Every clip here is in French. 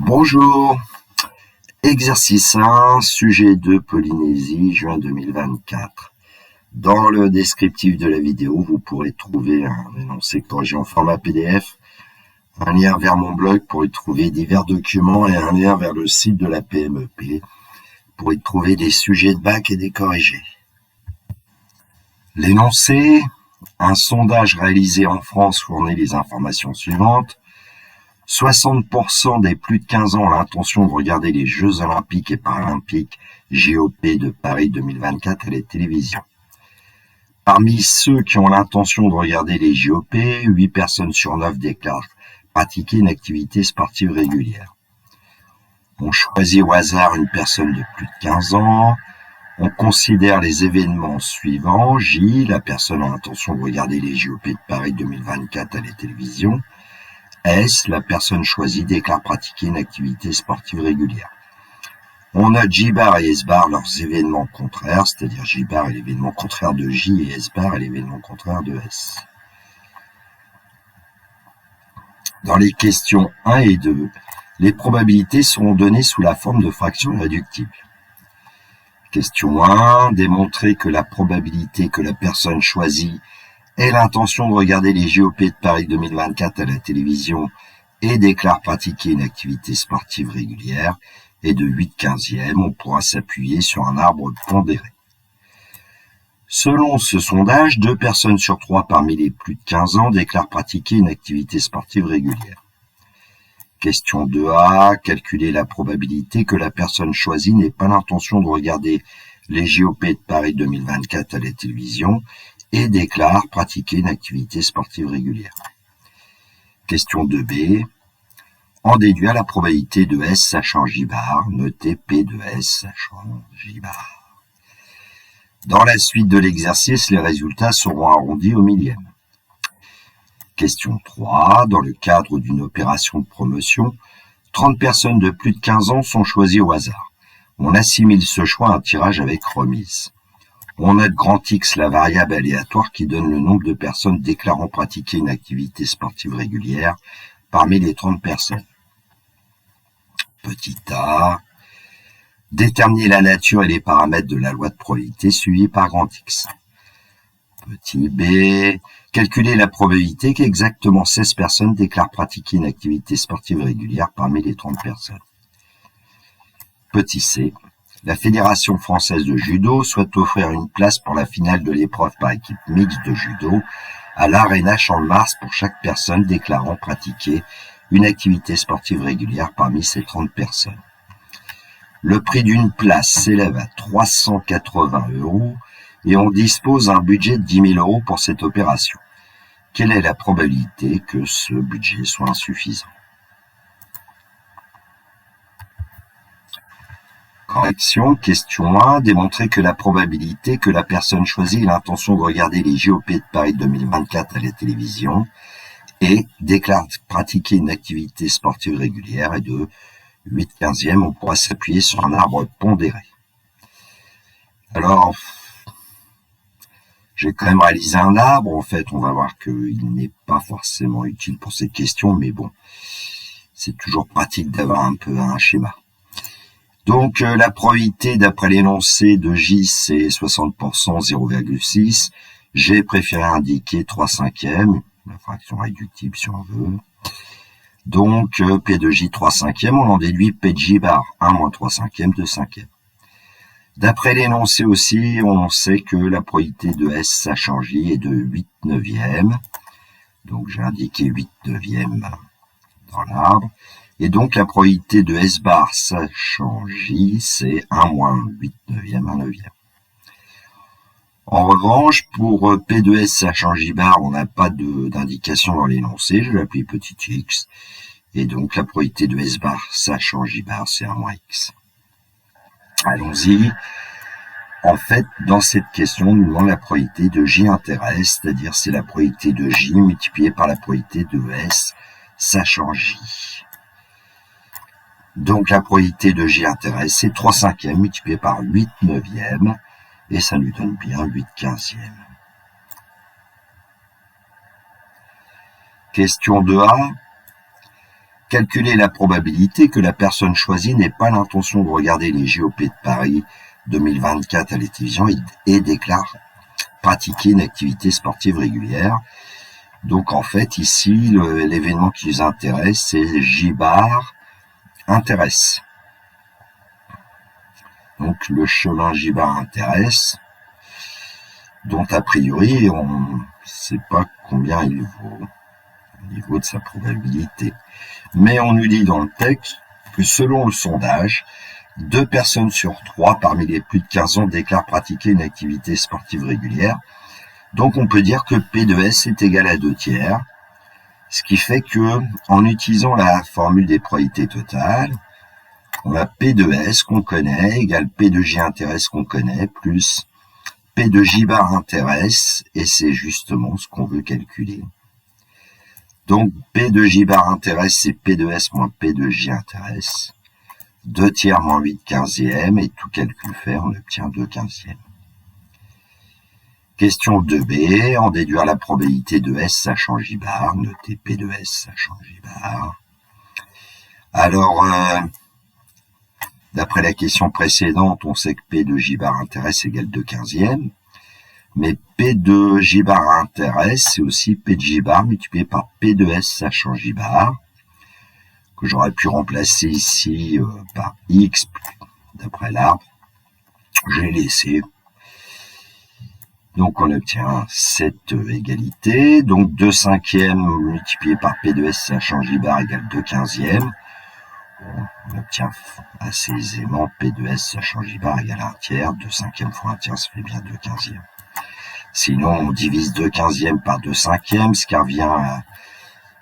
Bonjour, exercice 1, sujet 2, Polynésie, juin 2024. Dans le descriptif de la vidéo, vous pourrez trouver un énoncé corrigé en format PDF, un lien vers mon blog pour y trouver divers documents et un lien vers le site de la PMEP pour y trouver des sujets de bac et des corrigés. L'énoncé, un sondage réalisé en France fournit les informations suivantes. 60% des plus de 15 ans ont l'intention de regarder les Jeux Olympiques et Paralympiques JOP de Paris 2024 à la télévision. Parmi ceux qui ont l'intention de regarder les JOP, 8 personnes sur 9 déclarent pratiquer une activité sportive régulière. On choisit au hasard une personne de plus de 15 ans. On considère les événements suivants. J, la personne a l'intention de regarder les JOP de Paris 2024 à la télévision. S, la personne choisie déclare pratiquer une activité sportive régulière. On note J-bar et S-bar leurs événements contraires, c'est-à-dire J-bar est l'événement contraire de J et S-bar est l'événement contraire de S. Dans les questions 1 et 2, les probabilités seront données sous la forme de fractions irréductibles. Question 1, démontrer que la probabilité que la personne choisie ait l'intention de regarder les JOP de Paris 2024 à la télévision et déclare pratiquer une activité sportive régulière est de 8/15e, on pourra s'appuyer sur un arbre pondéré. Selon ce sondage, 2 personnes sur 3 parmi les plus de 15 ans déclarent pratiquer une activité sportive régulière. Question 2a, calculer la probabilité que la personne choisie n'ait pas l'intention de regarder les JOP de Paris 2024 à la télévision et déclare pratiquer une activité sportive régulière. Question 2b. En déduire la probabilité de S sachant J-bar, notez P de S sachant J-bar. Dans la suite de l'exercice, les résultats seront arrondis au millième. Question 3. Dans le cadre d'une opération de promotion, 30 personnes de plus de 15 ans sont choisies au hasard. On assimile ce choix à un tirage avec remise. On note grand X la variable aléatoire qui donne le nombre de personnes déclarant pratiquer une activité sportive régulière parmi les 30 personnes. Petit a, déterminer la nature et les paramètres de la loi de probabilité suivie par grand X. Petit b, calculer la probabilité qu'exactement 16 personnes déclarent pratiquer une activité sportive régulière parmi les 30 personnes. Petit c, la Fédération française de judo souhaite offrir une place pour la finale de l'épreuve par équipe mixte de judo à l'Arena Champ-de-Mars pour chaque personne déclarant pratiquer une activité sportive régulière parmi ces 30 personnes. Le prix d'une place s'élève à 380 € et on dispose d'un budget de 10 000 € pour cette opération. Quelle est la probabilité que ce budget soit insuffisant ? Correction, question 1, démontrer que la probabilité que la personne choisie ait l'intention de regarder les JOP de Paris 2024 à la télévision et déclare pratiquer une activité sportive régulière est de 8/15e, on pourra s'appuyer sur un arbre pondéré. Alors, j'ai quand même réalisé un arbre, en fait, on va voir qu'il n'est pas forcément utile pour cette question, mais bon, c'est toujours pratique d'avoir un peu un schéma. Donc, la probabilité d'après l'énoncé de J, c'est 60%, 0,6. J'ai préféré indiquer 3/5e, la fraction réductible si on veut. Donc, P de J 3/5e, on en déduit P de J bar 1 moins 3/5e, 2/5e. D'après l'énoncé aussi, on sait que la probabilité de S sachant J est de 8/9e. Donc, j'ai indiqué 8/9e dans l'arbre. Et donc, la probabilité de S bar sachant J, c'est 1 moins 8/9e, 1/9e. En revanche, pour P de S sachant J bar, on n'a pas d'indication dans l'énoncé, je l'appuie petit x. Et donc, la probabilité de S bar sachant J bar, c'est 1 moins x. Allons-y. En fait, dans cette question, nous demandons la probabilité de J inter S, c'est-à-dire c'est la probabilité de J multipliée par la probabilité de S sachant J. Donc, la probabilité de J inter S, c'est 3/5e multiplié par 8/9e, et ça nous donne bien 8/15e. Question 2a. Calculer la probabilité que la personne choisie n'ait pas l'intention de regarder les JOP de Paris 2024 à la télévision et déclare pratiquer une activité sportive régulière. Donc en fait ici l'événement qui nous intéresse c'est Gibard intéresse. Donc le chemin Gibard intéresse, dont a priori on ne sait pas combien il vaut au niveau de sa probabilité. Mais on nous dit dans le texte que selon le sondage, 2 personnes sur 3 parmi les plus de 15 ans déclarent pratiquer une activité sportive régulière. Donc on peut dire que P de S est égal à 2 tiers, ce qui fait que en utilisant la formule des probabilités totales, on a P de S qu'on connaît égale P de J intéresse qu'on connaît plus P de J bar intéresse, et c'est justement ce qu'on veut calculer. Donc P de J bar intéresse c'est P de S moins P de J intéresse. 2 tiers moins 8 quinzièmes, et tout calcul fait, on obtient 2 quinzièmes. Question 2b, en déduire la probabilité de S sachant J bar, notez P de S sachant J bar. Alors, d'après la question précédente, on sait que P de J bar intéresse égale 2 quinzièmes, mais P de J bar intéresse, c'est aussi P de J bar multiplié par P de S sachant J bar, que j'aurais pu remplacer ici par X d'après l'arbre. J'ai laissé. Donc on obtient cette égalité. Donc 2 cinquièmes multiplié par P de S sachant J bar égale 2 quinzièmes. On obtient assez aisément P de S sachant J bar égale 1 tiers. 2 cinquièmes fois 1 tiers, ça fait bien 2 quinzièmes. Sinon, on divise 2 quinzièmes par 2 cinquièmes, ce qui revient à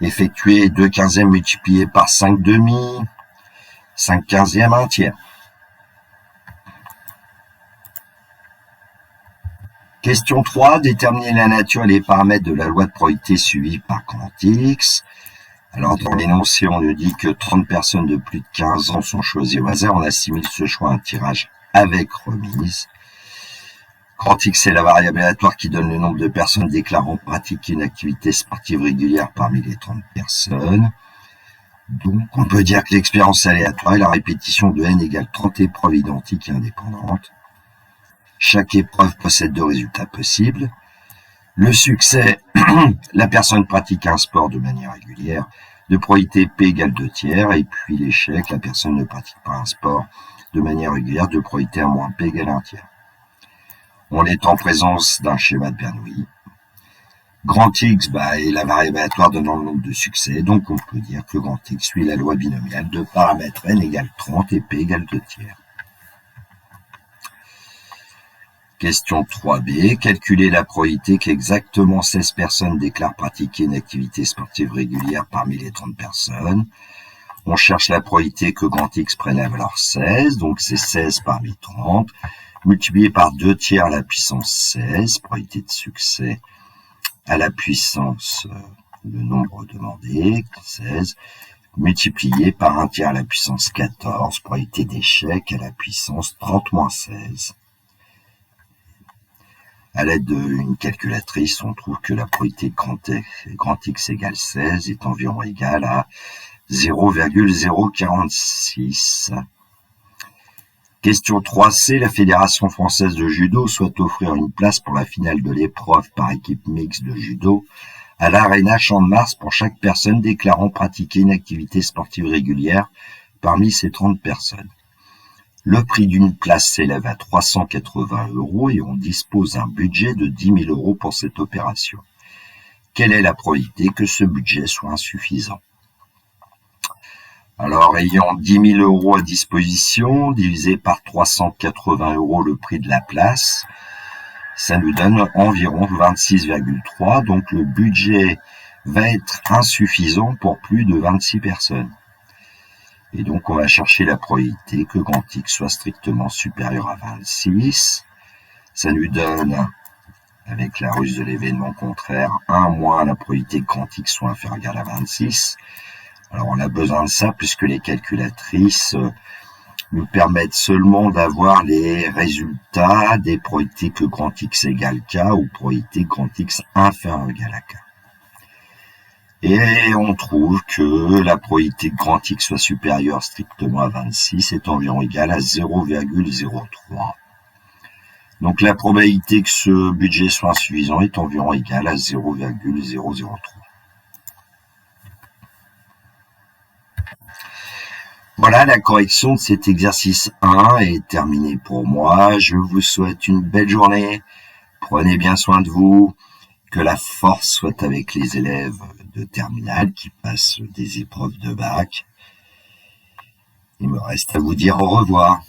effectuer 2 quinzièmes multiplié par 5 demi, 5 quinzièmes, 1 tiers. Question 3, déterminer la nature et les paramètres de la loi de probabilité suivie par grand X. Alors, dans l'énoncé, on nous dit que 30 personnes de plus de 15 ans sont choisies au hasard. On assimile ce choix à un tirage avec remise. Grand X, c'est la variable aléatoire qui donne le nombre de personnes déclarant pratiquer une activité sportive régulière parmi les 30 personnes. Donc, on peut dire que l'expérience aléatoire est la répétition de n égale 30 épreuves identiques et indépendantes. Chaque épreuve possède 2 résultats possibles. Le succès, la personne pratique un sport de manière régulière, de probabilité P égale 2 tiers, et puis l'échec, la personne ne pratique pas un sport de manière régulière, de probabilité 1 moins P égale 1 tiers. On est en présence d'un schéma de Bernoulli. Grand X est la variable aléatoire donnant le nombre de succès, donc on peut dire que grand X suit la loi binomiale de paramètres n égale 30 et P égale 2 tiers. Question 3b, calculer la probabilité qu'exactement 16 personnes déclarent pratiquer une activité sportive régulière parmi les 30 personnes. On cherche la probabilité que grand X prenne la valeur 16, donc c'est 16 parmi 30, multiplié par 2 tiers à la puissance 16, probabilité de succès à la puissance, le nombre demandé, 16, multiplié par 1 tiers à la puissance 14, probabilité d'échec à la puissance 30 moins 16. À l'aide d'une calculatrice, on trouve que la probabilité de grand X égale 16 est environ égale à 0,046. Question 3c, la Fédération française de judo souhaite offrir une place pour la finale de l'épreuve par équipe mixte de judo à l'Arena Champ de Mars pour chaque personne déclarant pratiquer une activité sportive régulière parmi ces 30 personnes. Le prix d'une place s'élève à 380 € et on dispose d'un budget de 10 000 € pour cette opération. Quelle est la probabilité que ce budget soit insuffisant? Alors, ayant 10 000 € à disposition, divisé par 380 € le prix de la place, ça nous donne environ 26,3. Donc, le budget va être insuffisant pour plus de 26 personnes. Et donc, on va chercher la probabilité que grand X soit strictement supérieur à 26. Ça nous donne, avec la ruse de l'événement contraire, 1 moins la probabilité que grand X soit inférieur à 26. Alors, on a besoin de ça puisque les calculatrices nous permettent seulement d'avoir les résultats des probabilités que grand X égale K ou probabilité que grand X inférieur ou égal à K. Et on trouve que la probabilité que grand X soit supérieure strictement à 26 est environ égale à 0,03. Donc la probabilité que ce budget soit insuffisant est environ égale à 0,003. Voilà, la correction de cet exercice 1 est terminée pour moi. Je vous souhaite une belle journée. Prenez bien soin de vous. Que la force soit avec les élèves de terminale qui passent des épreuves de bac. Il me reste à vous dire au revoir.